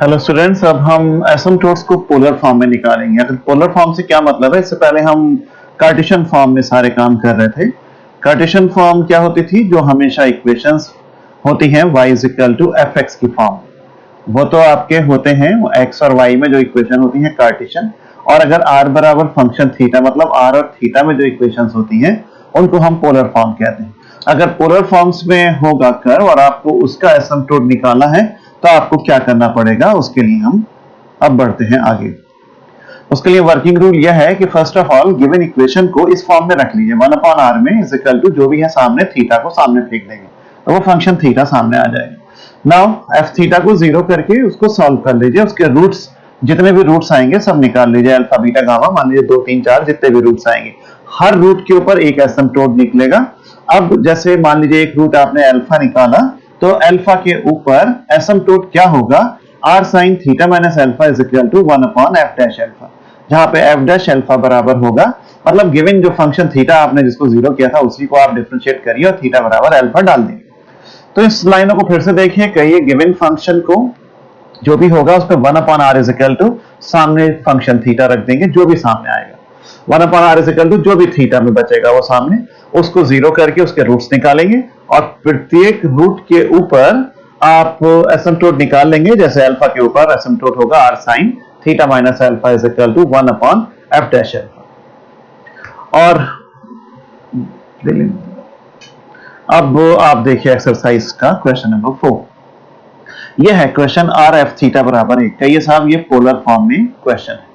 Hello students, अब हम एसिम्पटोट्स को पोलर फॉर्म में निकालेंगे। अगर पोलर फॉर्म से क्या मतलब है, इससे पहले हम कार्टेशियन फॉर्म में सारे काम कर रहे थे। कार्टेशियन फॉर्म क्या होती थी? जो हमेशा इक्वेशंस होती हैं y is equal to f x की फॉर्म, वो तो आपके होते हैं x और y में जो इक्वेशन होती हैं कार्टेशियन। और अगर r बराबर फंक्शन थीटा, मतलब r और थीटा में जो इक्वेशंस होती हैं उनको हम पोलर फॉर्म कहते हैं। अगर पोलर फॉर्म्स में होगा कर्व और आपको उसका एसिम्पटोट निकालना है तो आपको क्या करना पड़ेगा, उसके लिए हम अब बढ़ते हैं आगे। उसके लिए वर्किंग रूल यह है कि first of all given equation को इस फॉर्म में रख लीजिए, 1/r में इज इक्वल टू जो भी है सामने थीटा को सामने फेंक देंगे तो वो फंक्शन थीटा सामने आ जाएगा। नाउ एफ थीटा को जीरो करके उसको सॉल्व कर लीजिए, उसके रूट्स जितने भी रूट्स आएंगे सब निकाल लीजिए, अल्फा बीटा गामा मान लीजिए 2 3 4 जितने भी रूट्स आएंगे, हर रूट के ऊपर एक एसिम्पटोट निकलेगा। अब जैसे मान लीजिए एक रूट आपने अल्फा निकाला तो अल्फा के ऊपर एसिम्पटोट क्या होगा, r sin theta minus alpha is equal to 1/f dash alpha, जहां पे f डैश अल्फा बराबर होगा, मतलब गिवन जो फंक्शन थीटा आपने जिसको जीरो किया था उसी को आप डिफरेंशिएट करिए और थीटा बराबर अल्फा डाल देंगे। तो इस लाइनों को फिर से देखिए, कहिए गिवन फंक्शन को जो भी होगा उस पे 1/r इज इक्वल टू सामने फंक्शन थीटा रख देंगे, जो भी सामने आएगा 1/r इज इक्वल टू जो भी थीटा में बचेगा वो सामने, उसको जीरो करके उसके रूट्स निकालेंगे और प्रत्येक रूट के ऊपर आप एसिम्पटोट निकाल लेंगे। जैसे अल्फा के ऊपर एसिम्पटोट होगा r sin theta minus alpha is equal to 1/f dash alpha. और अब आप देखिए एक्सरसाइज का क्वेश्चन नंबर 4। यह है क्वेश्चन आर एफ थीटा बराबर 1। कहिए साहब ये पोलर फॉर्म में क्वेश्चन है,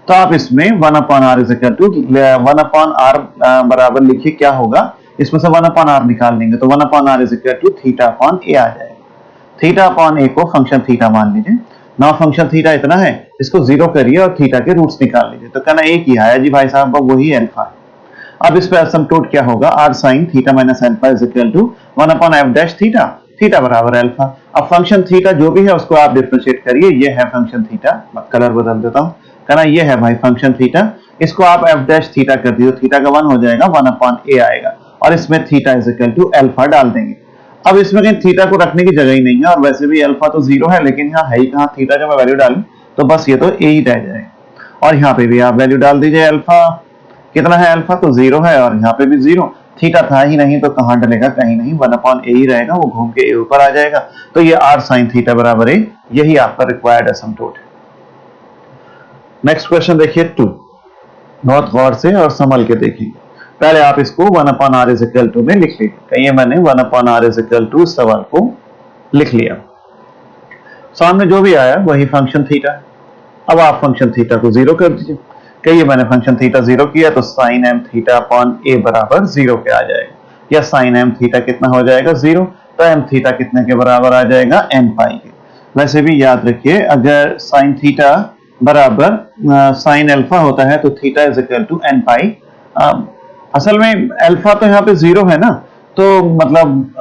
तो आप इसमें 1/r is equal to 1/r बराबर लिखिए, क्या होगा इसमें से 1/r निकाल लेंगे तो 1/r is equal to theta upon a आ जाएगा। थीटा अपॉन ए को फंक्शन थीटा मान लीजिए, ना फंक्शन थीटा इतना है, इसको जीरो करिए और थीटा के रूट्स निकाल लीजिए, तो कहना एक ही आया जी भाई साहब, वही अल्फा है। अब इस पे एसिम्पटोट क्या होगा, r sin theta minus alpha is equal to 1/f dash theta, theta बराबर अल्फा। अब फंक्शन थीटा जो भी है उसको आप डिफरेंशिएट करिए, ये है फंक्शन थीटा, मैं कलर बदल देता हूं, कहना ये है भाई फंक्शन थीटा, इसको आप f डैश थीटा कर दीजिए, थीटा का 1 हो जाएगा, 1/a आएगा और इसमें theta is equal to alpha डाल देंगे। अब इसमें कहीं थीटा को रखने की जगह ही नहीं है और वैसे भी अल्फा तो जीरो है, लेकिन यहाँ है ही कहां थीटा, जब मैं वैल्यू डालूं तो बस ये तो a ही रह जाएगा। और यहाँ पे भी आप वैल्यू डाल दीजिए, अल्फा कितना है, अल्फा तो जीरो है और यहाँ पे भी जीरो, थीटा था ही नहीं तो कहां डलेगा, कहीं नहीं, 1/a ही रहेगा, वो घूम के a ऊपर आ जाएगा। तो ये r sin थीटा बराबर a, यही आपका रिक्वायर्ड एसिम्पटोट है। नेक्स्ट क्वेश्चन देखिए 2, बहुत गौर से और संभल के देखिए। पहले आप इसको 1/r इज इक्वल टू में लिख लीजिए, कहिए मैंने 1/r इज इक्वल टू सवाल को लिख लिया, सामने जो भी आया वही फंक्शन थीटा। अब आप फंक्शन थीटा को जीरो कर दीजिए, कहिए मैंने फंक्शन थीटा जीरो किया तो sine m theta upon a बराबर जीरो के आ जाएगा, या साइन m थीटा कितना हो जाएगा जीरो, तो m थीटा कितने के बराबर आ जाएगा, n पाई के। वैसे भी याद रखिए अगर साइन थीटा बराबर साइन अल्फा होता है तो theta is equal to n pi, असल में अल्फा तो यहाँ पे जीरो है ना, तो मतलब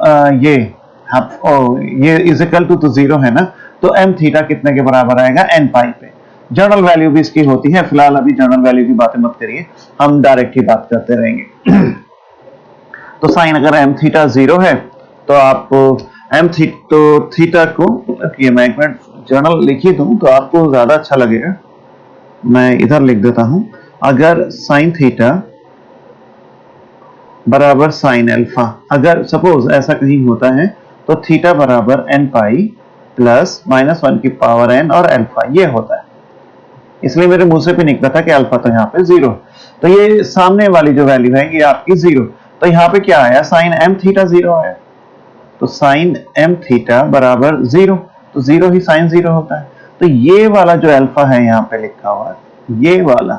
ये इज इक्वल टू तो जीरो है ना, तो m थीटा कितने के बराबर आएगा, n पाई पे। जनरल वैल्यू भी इसकी होती है, फिलहाल अभी जनरल वैल्यू की बातें मत करिए, हम डायरेक्ट ही बात करते रहेंगे। तो साइन अगर m थीटा जीरो है तो आप थीटा को, मैं एक मिनट जनरल लिख ही दूं तो आपको ज्यादा अच्छा लगेगा, मैं इधर लिख देता हूं, अगर साइन थीटा बराबर साइन अल्फा, अगर सपोज ऐसा कहीं होता है तो थीटा बराबर n पाई प्लस -1 की पावर n और अल्फा ये होता है, इसलिए मेरे मुंह से भी निकला था कि अल्फा तो यहाँ पे जीरो, तो ये सामने वाली जो वैल्यू है ये आपकी जीरो, तो यहाँ पे क्या आया, साइन m थीटा जीरो आया, तो साइन m थीटा बराबर जीरो, तो जीरो ही साइन जीरो होता है, तो ये वाला जो अल्फा है यहाँ पे लिखा हुआ है, ये वाला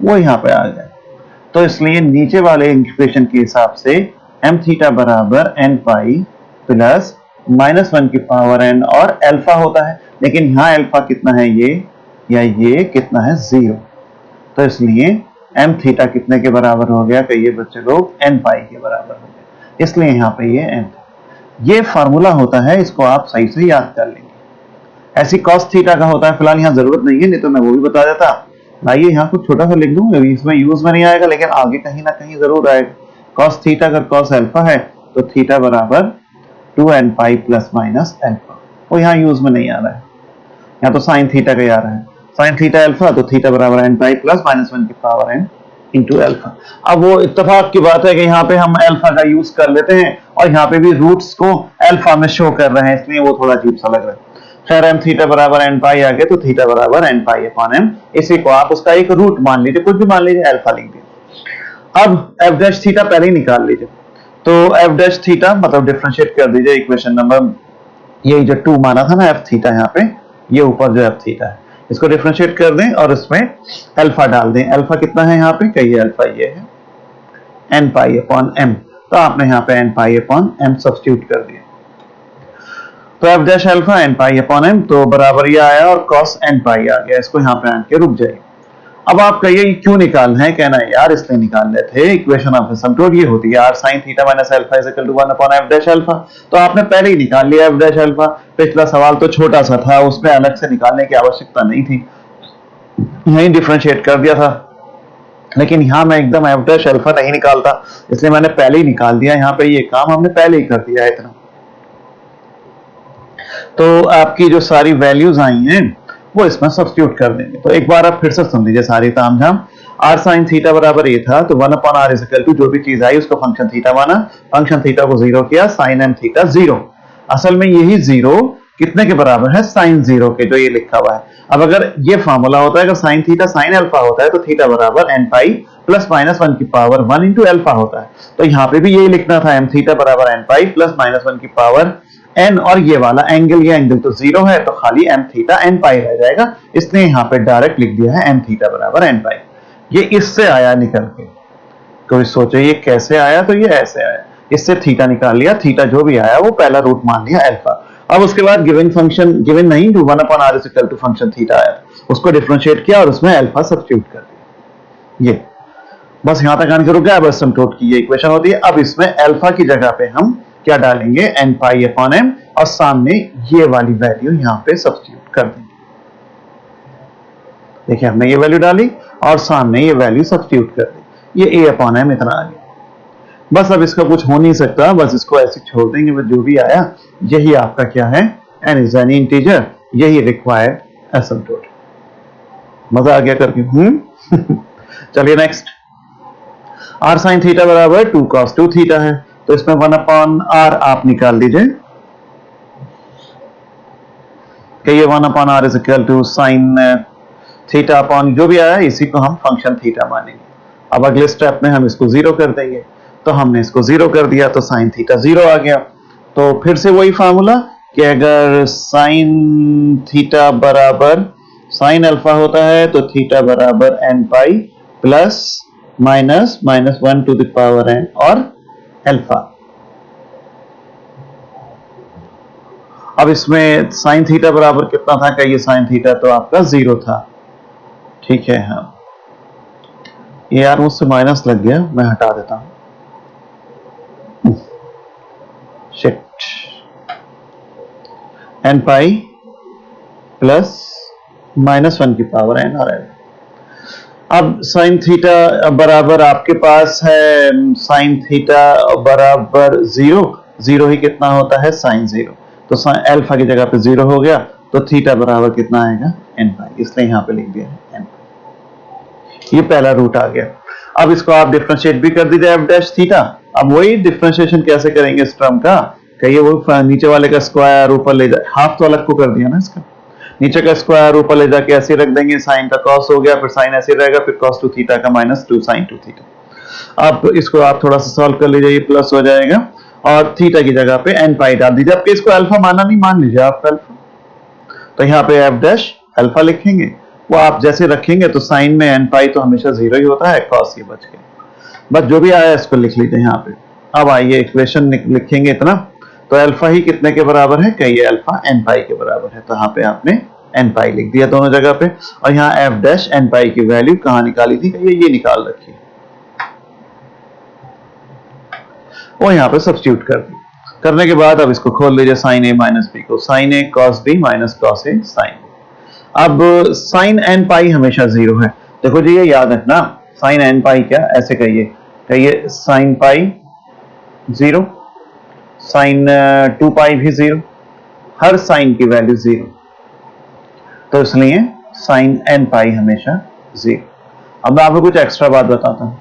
वो यहाँ पे आ गया, तो इसलिए नीचे वाले इक्वेशन के हिसाब से m थीटा बराबर n पाई प्लस -1 की पावर n और अल्फा होता है, लेकिन यहाँ अल्फा कितना है ये, या ये कितना है जीरो, तो इसलिए m थीटा कितने के बराबर हो गया, कहिए बच्चे लोग, n पाई के बराबर हो गया, इसलिए यहाँ पे ये n, ये फार्मूला होता है, इसको आप सही से याद कर लेंगे। ऐसी cos थीटा का होता है, फिलहाल यहाँ जरूरत नहीं है, नहीं तो मैं वो भी बता देता, आइए यहाँ कुछ छोटा सा लिख दूं, इसमें यूज में नहीं आएगा लेकिन आगे कहीं ना कहीं जरूर आएगा। cos थीटा अगर cos अल्फा है तो थीटा बराबर 2n पाई प्लस माइनस अल्फा, वो यहाँ यूज में नहीं आ रहा है। यहाँ तो साइन थीटा का ही आ रहा है, साइन थीटा अल्फा, तो थीटा बराबर n pi plus minus one की पावर एन इंटू अल्फा। अब वो इत्तेफाक की बात है कि यहाँ पे हम अल्फा का यूज कर लेते हैं और यहाँ पे भी रूट्स को अल्फा में शो कर रहे हैं, इसलिए वो थोड़ा अजीब सा लग रहा है। खैर एम थीटा बराबर एन पाई आ गया, तो थीटा बराबर एन पाई अपॉन एम, इसी को आप उसका एक रूट मान लीजिए, कुछ भी मान लीजिए, अल्फा लिख दिया। अब एफ डैश थीटा पहले ही निकाल लीजिए, तो एफ डैश थीटा मतलब डिफरेंशिएट कर दीजिए इक्वेशन नंबर, ये जो 2 माना था ना एफ थीटा, यहाँ पे ये ऊपर जो एफ थीटा है इसको डिफरेंशिएट कर दें और इसमें अल्फा डाल दें। अल्फा कितना है यहाँ पे, कहिए अल्फा ये है एन पाई अपॉन एम, तो आपने यहाँ पे n pi upon m substitute कर दिया, तो f dash alpha n pi upon m, तो बराबर ये आया और कॉस एन पाई आ गया, इसको यहाँ पे आके रुक जाइए। अब आप कहिए क्यों निकालना है, कहना है यार इसलिए निकाल लेते हैं, इक्वेशन ऑफ एसिम्प्टोट ये होती है r sine theta minus alpha is equal to 1 upon f dash alpha, तो आपने पहले ही निकाल लिया एफ डैश अल्फा। पिछला सवाल तो छोटा सा था, उसमें अलग से निकालने की आवश्यकता नहीं थी, यही डिफरेंशिएट कर दिया था, लेकिन यहाँ मैं एकदम एफ डैश अल्फा नहीं निकालता, इसलिए मैंने पहले ही निकाल दिया। यहाँ पे ये काम हमने पहले ही कर दिया है इतना, तो आपकी जो सारी वैल्यूज आई हैं वो इसमें सब्स्टिट्यूट कर देंगे। तो एक बार आप फिर से सुन लीजिए सारी तामझाम। आर साइन थीटा बराबर ये था, तो 1 upon r is equal to जो भी चीज आई उसको फंक्शन थीटा माना, फंक्शन थीटा को जीरो किया, साइन एम थीटा जीरो। असल में यही जीरो कितने के बराबर है, साइन जीरो के, जो ये लिखा हुआ है। अब अगर ये फॉर्मूला होता है, अगर साइन थीटा साइन अल्फा होता है, तो थीटा बराबर n pi plus minus one की पावर 1 इंटू अल्फा होता है, तो यहाँ पे भी यही लिखना था, एम थीटा बराबर n pi plus minus one की पावर एन, और ये वाला एंगल, ये एंगल तो जीरो है, तो खाली एम थीटा एन पाई रह जाएगा, इसलिए यहाँ पे डायरेक्ट लिख दिया है एम थीटा बराबर एन पाई। ये इससे आया निकल के, कोई सोचे ये कैसे आया, तो ये ऐसे आया, इससे थीटा निकाल लिया, थीटा जो भी आया वो पहला रूट मान लिया अल्फा। अब उसके बाद गिवन फंक्शन, गिवन नहीं, जो 1 upon r is equal to function theta आया, उसको डिफरेंशिएट किया और उसमें अल्फा सब्स्टिट्यूट कर दिया। ये बस यहां तक आने के रुक गया। अब एसिम्प्टोट की ये इक्वेशन होती है। अब इसमें अल्फा की जगह पे हम क्या डालेंगे, एन पाई अपॉन एम, और सामने ये वाली वैल्यू यहां पे सब्स्टिट्यूट कर देंगे। देखिए हमने ये वैल्यू डाली और सामने ये वैल्यू सब्स्टिट्यूट कर दी, ये ए अपॉन एम इतना आ गया। बस अब इसका कुछ हो नहीं सकता, बस इसको ऐसे छोड़ देंगे, बस जो भी आया यही आपका क्या है, एन इज एन इंटीजर, यही रिक्वायर्ड एसिम्प्टोट। मजा आ गया करके चलिए नेक्स्ट। आर साइन थीटा बराबर 2 cos 2 थीटा है, तो इसमें 1 अपॉन आर आप निकाल दीजिए, कि ये 1 upon r is equal to sine theta upon जो भी आया इसी को हम फंक्शन थीटा मानेंगे। अब अगले स्टेप में हम इसको जीरो कर देंगे, तो हमने इसको जीरो कर दिया, तो साइन थीटा जीरो आ गया। तो फिर से वही फॉर्मूला कि अगर साइन थीटा बराबर साइन अल्फा होता है, तो थीटा बराबर n pi plus minus minus 1 to the power n और अल्फा। अब इसमें साइन थीटा बराबर कितना था, क्या ये साइन थीटा तो आपका जीरो था, ठीक है। हाँ ये यार मुझसे माइनस लग गया, मैं हटा देता हूं, shit, n pi plus minus 1 की पावर एन और एल। अब साइन थीटा बराबर आपके पास है, साइन थीटा बराबर जीरो, जीरो ही कितना होता है, साइन जीरो, तो अल्फा की जगह पे जीरो हो गया, तो थीटा बराबर कितना आएगा, एन पाई, इसलिए यहां पे लिख दिया है एन पाई। ये पहला रूट आ गया। अब इसको आप डिफरेंशिएट भी कर दीजिए एफ डैश थीटा। अब वही डिफरेंशिएशन कैसे करेंगे इस टर्म का, कहिए वो नीचे वाले का स्क्वायर ऊपर ले जाए, हाफ तो अलग को कर दिया ना इसका, नीचे का स्क्वायर ऊपर ले जाके ऐसे रख देंगे, साइन का कॉस हो गया, फिर साइन ऐसे रहेगा, फिर कॉस 2 थीटा का माइनस 2 साइन 2 थीटा। अब इसको आप थोड़ा सा सॉल्व कर लीजिए, ये प्लस हो जाएगा और थीटा की जगह पे एन पाई डाल दीजिए। आपके इसको अल्फा माना नहीं, मान लीजिए आप अल्फा, तो यहाँ पे एफ डैश अल्फा लिखेंगे, वो आप जैसे रखेंगे तो साइन में एन पाई तो हमेशा जीरो ही होता है, कॉस ये बच गया, बस जो भी आया इसको लिख लीजिए यहाँ पे। अब आइए इक्वेशन लिखेंगे इतना, तो अल्फा ही कितने के बराबर है, कहिए अल्फा एन पाई के बराबर है, तो यहाँ पे आपने एन पाई लिख दिया दोनों जगह पे, और यहाँ एफ डैश एन पाई की वैल्यू कहाँ निकाली थी, ये निकाल रखी है, वो यहाँ पे सब्स्टिट्यूट कर दी। करने के बाद अब इसको खोल लीजिए, साइन ए माइनस बी को, sign A cos B minus cos A sign. अब साइन एन पाई हमेशा जीरो है, देखो जी ये याद रखना, साइन एन पाई क्या, ऐसे कहिए साइन पाई जीरो, साइन 2 पाई भी जीरो, हर साइन की वैल्यू जीरो। तो इसलिए साइन एन पाई हमेशा 0। अब मैं आपको कुछ एक्स्ट्रा बात बताता हूं।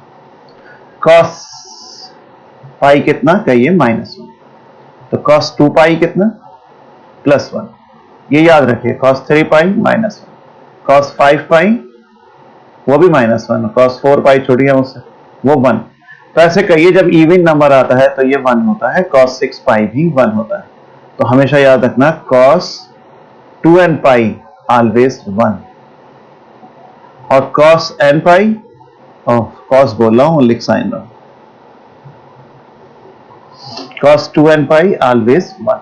कॉस पाई कितना कहिए -1, तो कॉस 2 पाई कितना +1। ये याद रखिए, कॉस 3 पाई -1, कॉस 5 पाई वो भी -1, कॉस 4 पाई छूट गया मुझसे वो 1। तो ऐसे कहिए जब इवन नंबर आता है तो ये 1 होता है, cos 6 पाई भी 1 होता है। तो हमेशा याद रखना cos 2n पाई ऑलवेज 1, और cos n पाई, cos बोल रहा हूं लिख साइन रहा हूं, cos 2n पाई ऑलवेज 1।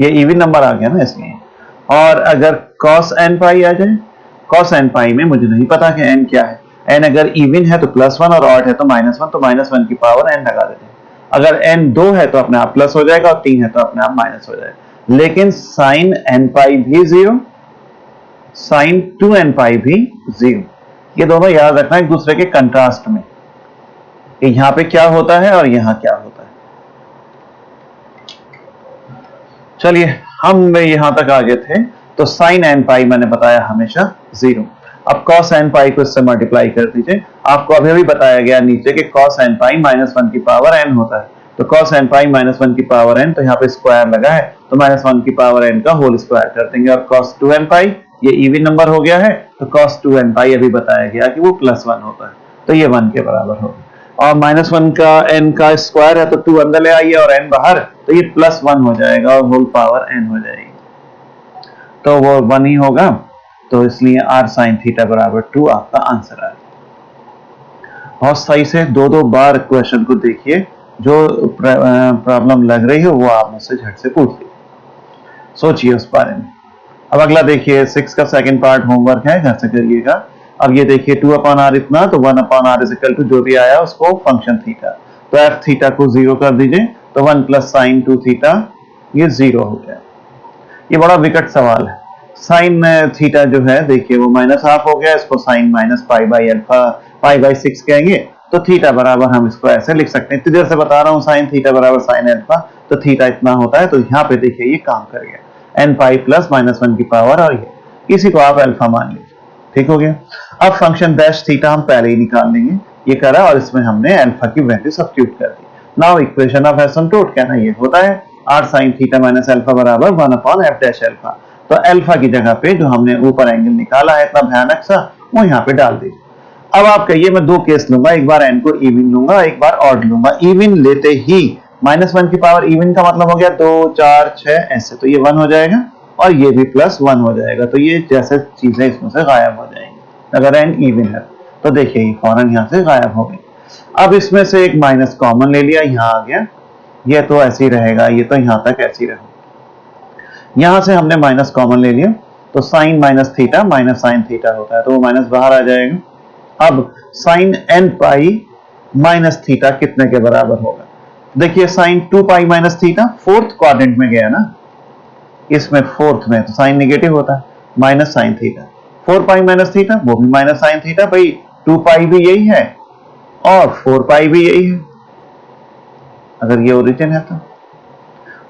ये इवन नंबर आ गया ना इसलिए। और अगर cos n पाई आ जाए, cos n पाई में मुझे नहीं पता कि n क्या है, n अगर इवन है तो +1 और ऑड है तो -1, तो -1 की पावर n लगा देते हैं। अगर n 2 है तो अपने आप प्लस हो जाएगा और 3 है तो अपने आप माइनस हो जाएगा। लेकिन साइन n पाई भी 0, साइन 2n पाई भी 0। ये दोनों याद रखना एक दूसरे के कंट्रास्ट में, यहां पे क्या होता है और यहां क्या होता है। चलिए हम यहां तक आ गए थे। तो साइन एन पाई मैंने बताया हमेशा 0। अब कॉस एन पाई को इससे मल्टीप्लाई कर दीजिए। आपको अभी अभी बताया गया नीचे कि कॉस एन पाई -1 की पावर n होता है। तो कॉस एन पाई -1 की पावर n, तो यहाँ पे स्क्वायर लगा है तो -1 की पावर n का होल स्क्वायर कर देंगे। और कॉस 2n पाई ये इवन नंबर हो गया है, तो कॉस 2n पाई अभी बताया गया कि वो +1 होता है, तो ये 1 के बराबर होगा। और -1 का n का स्क्वायर है तो 2 अंदर ले आइए और n बाहर, तो ये +1 हो जाएगा और होल पावर n हो जाएगी, तो वो 1 ही होगा। तो इसलिए r sin थीटा बराबर 2 आपका आंसर आएगा। बहुत सही से दो दो बार क्वेश्चन को देखिए, जो प्रॉब्लम लग रही हो वो आप मुझसे झट से पूछ लीजिए, सोचिए उस बारे में। अब अगला देखिए 6 का सेकंड पार्ट होमवर्क है, घर से करिएगा। अब ये देखिए 2/r इतना, तो 1/r इज इक्वल टू जो भी आया उसको फंक्शन थीटा, तो f थीटा को 0 कर दीजिए, तो 1 + sin 2 थीटा ये 0 हो गया। ये बड़ा विकट सवाल है। साइन थीटा जो है देखिए वो -1/2 हो गया, इसको साइन -π/6 कहेंगे, तो थीटा बराबर हम इसको ऐसे लिख सकते हैं। इतनी देर से बता रहा हूँ साइन थीटा बराबर साइन अल्फा, तो थीटा इतना होता है। तो यहाँ पे देखिए ये काम कर गया, n पाई प्लस -1 की पावर, और ये इसी को आप अल्फा मान लीजिए, ठीक हो गया। अब फंक्शन डैश थीटा हम पहले ही निकाल लेंगे, ये करा और इसमें हमने अल्फा की वैल्यू सब्स्टिट्यूट कर दी। नाउ इक्वेशन ऑफ एसिम्प्टोट कहना ये होता है r sin theta minus alpha बराबर 1/f डैश अल्फा। तो अल्फा की जगह पे जो हमने ऊपर एंगल निकाला है इतना भयानक सा, वो यहाँ पे डाल दीजिए। अब आप कहिए मैं दो केस लूंगा, एक बार n को इवन लूंगा, एक बार ऑड लूंगा। इवन लेते ही -1 की पावर, इवन का मतलब हो गया 2 4 6 ऐसे, तो ये 1 हो जाएगा और ये भी +1 हो जाएगा, तो ये जैसे चीजें इसमें से गायब हो जाएंगी अगर n इवन है। तो देखिए ये फौरन यहाँ से गायब हो गई। अब इसमें से एक माइनस कॉमन ले लिया, यहाँ आ गया, ये तो ऐसे ही रहेगा, ये तो यहाँ तक ऐसे ही रहेगा। यहाँ से हमने माइनस कॉमन ले लिया, तो sine minus theta minus sine theta होता है, तो वो माइनस बाहर आ जाएगा। अब sine n pi minus theta कितने के बराबर होगा? देखिए sine 2 pi minus theta fourth quadrant में गया ना, इसमें फोर्थ में, तो साइन नेगेटिव होता है, माइनस साइन थीटा। 4 पाई माइनस थीटा वो भी माइनस साइन थीटा, भाई 2 पाई भी यही है और 4 पाई भी यही है, अगर ये ओरिजिन है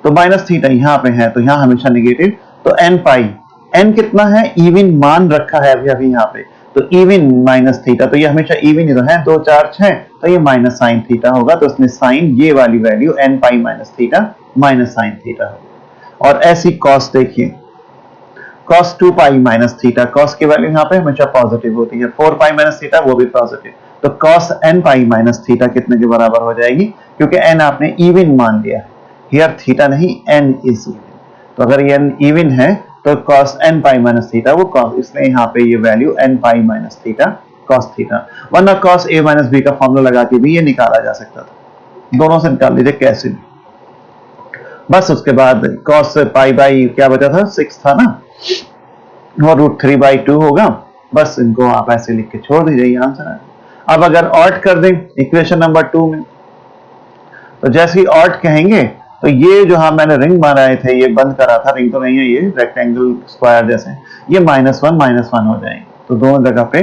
तो माइनस थीटा यहाँ पे है तो यहाँ हमेशा नेगेटिव। तो n पाई, n कितना है, इवन मान रखा है अभी अभी यहाँ पे, तो इवन माइनस थीटा, तो ये हमेशा इवन ही तो है, 2 4 6, तो ये माइनस साइन थीटा होगा। तो इसमें साइन ये वाली value n pi minus theta minus sine theta होगा। और ऐसी कॉस देखिए, cos 2 pi minus theta, cos की वैल्यू यहाँ पे हमेशा पॉजिटिव होती है, 4 पाई माइनस थीटा वो भी पॉजिटिव, तो cos n pi minus theta कितने के बराबर हो जाएगी? क्योंकि n आपने इवन मान लिया, हियर थीटा नहीं, n इज इवन, तो अगर ये n इवन है तो cos n pi minus theta वो कॉस, इसलिए यहाँ पे ये value n pi minus theta cos theta. वरना कॉस a माइनस b का फॉर्मूला लगा के भी ये निकाला जा सकता था, दोनों से निकाल लीजिए कैसे भी। बस उसके बाद कॉस पाई बाई क्या बचा था, 6 था ना, वो √3/2 होगा। बस इनको आप ऐसे लिख के छोड़ दीजिए, ये आंसर है। अब अगर ऑड कर दें इक्वेशन नंबर 2 में, तो जैसे ही ऑड कहेंगे तो ये जो हाँ मैंने रिंग बनाए थे, ये बंद करा था, रिंग तो नहीं है, ये रेक्टेंगल स्क्वायर जैसे, ये -1 हो जाएंगे, तो दोनों जगह पे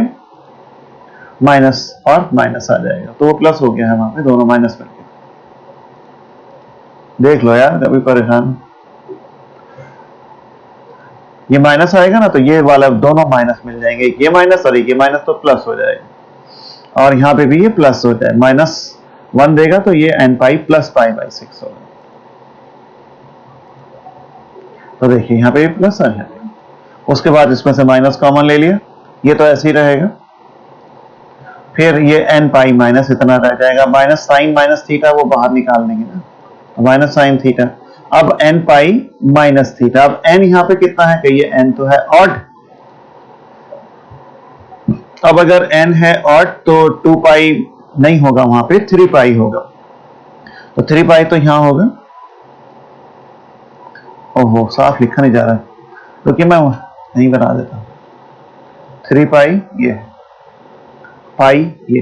माइनस और माइनस आ जाएगा, तो वो प्लस हो गया है वहां पे, दोनों माइनस करके देख लो यार, कभी परेशान। ये माइनस आएगा ना, तो ये वाला दोनों माइनस मिल जाएंगे, एक ये माइनस और एक ये माइनस, तो प्लस हो जाएगा। और यहाँ पे भी ये प्लस हो जाए, -1 देगा तो ये n pi plus pi by 6 होगा। तो देखिए यहाँ पे ये प्लस आ जाएगा। उसके बाद इसमें से माइनस कॉमन ले लिया, ये तो ऐसे ही रहेगा। फिर ये n पाई माइनस इतना रह जाएगा, माइनस साइन माइनस थीटा वो बाहर निकाल देंगे ना, तो माइनस साइन थीटा। अब n पाई माइनस थीटा, अब n यहाँ पे कितना है, कहिए n तो है ऑड। अब अगर n है ऑड तो 2 पाई नहीं होगा, वहां पे 3 पाई होगा, तो 3 पाई तो यहां होगा। ओहो साफ लिखा नहीं जा रहा है, क्योंकि मैं नहीं बना देता। 3 पाई ये पाई ये,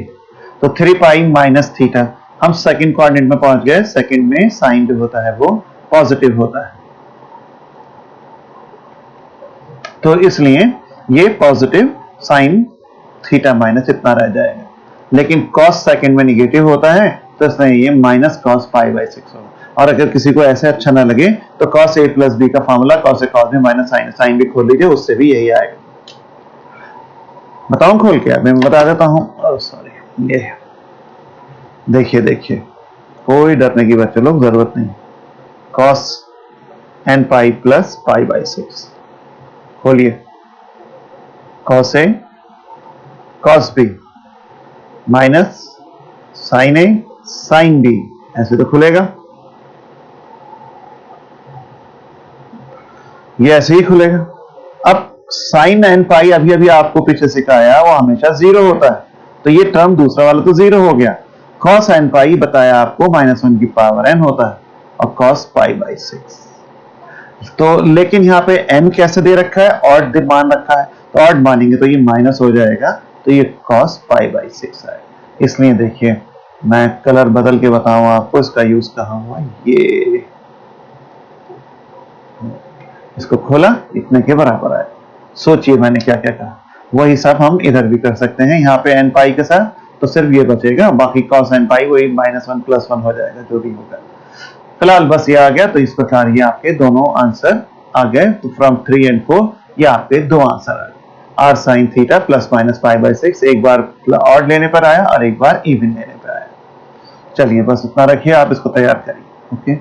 तो 3 पाई माइनस थीटा। हम सेकंड क्वाड्रेंट में पहुंच गए, सेकंड में साइन जो होता है वो पॉजिटिव होता है, तो इसलिए ये पॉजिटिव साइन थीटा माइनस इतना रह जाएगा। लेकिन कॉस सेकंड में निगेटिव होता है, तो इसलिए ये माइनस कॉस पाई बाई 6 होगा। और अगर किसी को ऐसे अच्छा ना लगे तो कॉस ए प्लस बी का फॉर्मूला कॉस ए कॉस में माइनस साइन, साइन भी खोल लीजिए, उससे भी यही आएगा। बताऊं खोल के, मैं बता देता हूं। सॉरी, ये देखिए देखिए, कोई डरने की बात चलो जरूरत नहीं। Cos n pi plus pi by 6 खोलिए, cos A cos B minus sign A sine B, ऐसे तो खुलेगा, ये ऐसे ही खुलेगा। अब साइन n पाई अभी अभी आपको पीछे सिखाया वो हमेशा 0 होता है, तो ये टर्म दूसरा वाला तो 0 हो गया। कॉस n पाई बताया आपको -1 की पावर n होता है, और कॉस पाई बाई 6। तो लेकिन यहाँ पे n कैसे दे रखा है, ऑड मान रखा है, तो ऑड मानेंगे तो ये माइनस हो जाएगा, तो ये कॉस पाई बाई 6 आएगा। इसलिए देखिए मैं कलर बदल के बताऊं आपको, इसका यूज कहाँ हुआ, ये इसको खोला, इतने के बराबर आए। सोचिए मैंने क्या क्या कहा, वही हिसाब हम इधर भी कर सकते हैं। यहाँ पे n पाई के साथ तो सिर्फ ये बचेगा, बाकी cos n पाई वही -1 +1 हो जाएगा, जो भी होगा। फिलहाल बस ये आ गया, तो इस प्रकार ये आपके दोनों आंसर आ गए। तो फ्रॉम 3 and 4 ये आपके दो आंसर आ गए। r sin theta plus minus pi by 6 एक बार ऑड लेने पर आया और एक बार इवन लेने पर आया। चलिए बस इतना रखिए, आप इसको तैयार करिए। ओके।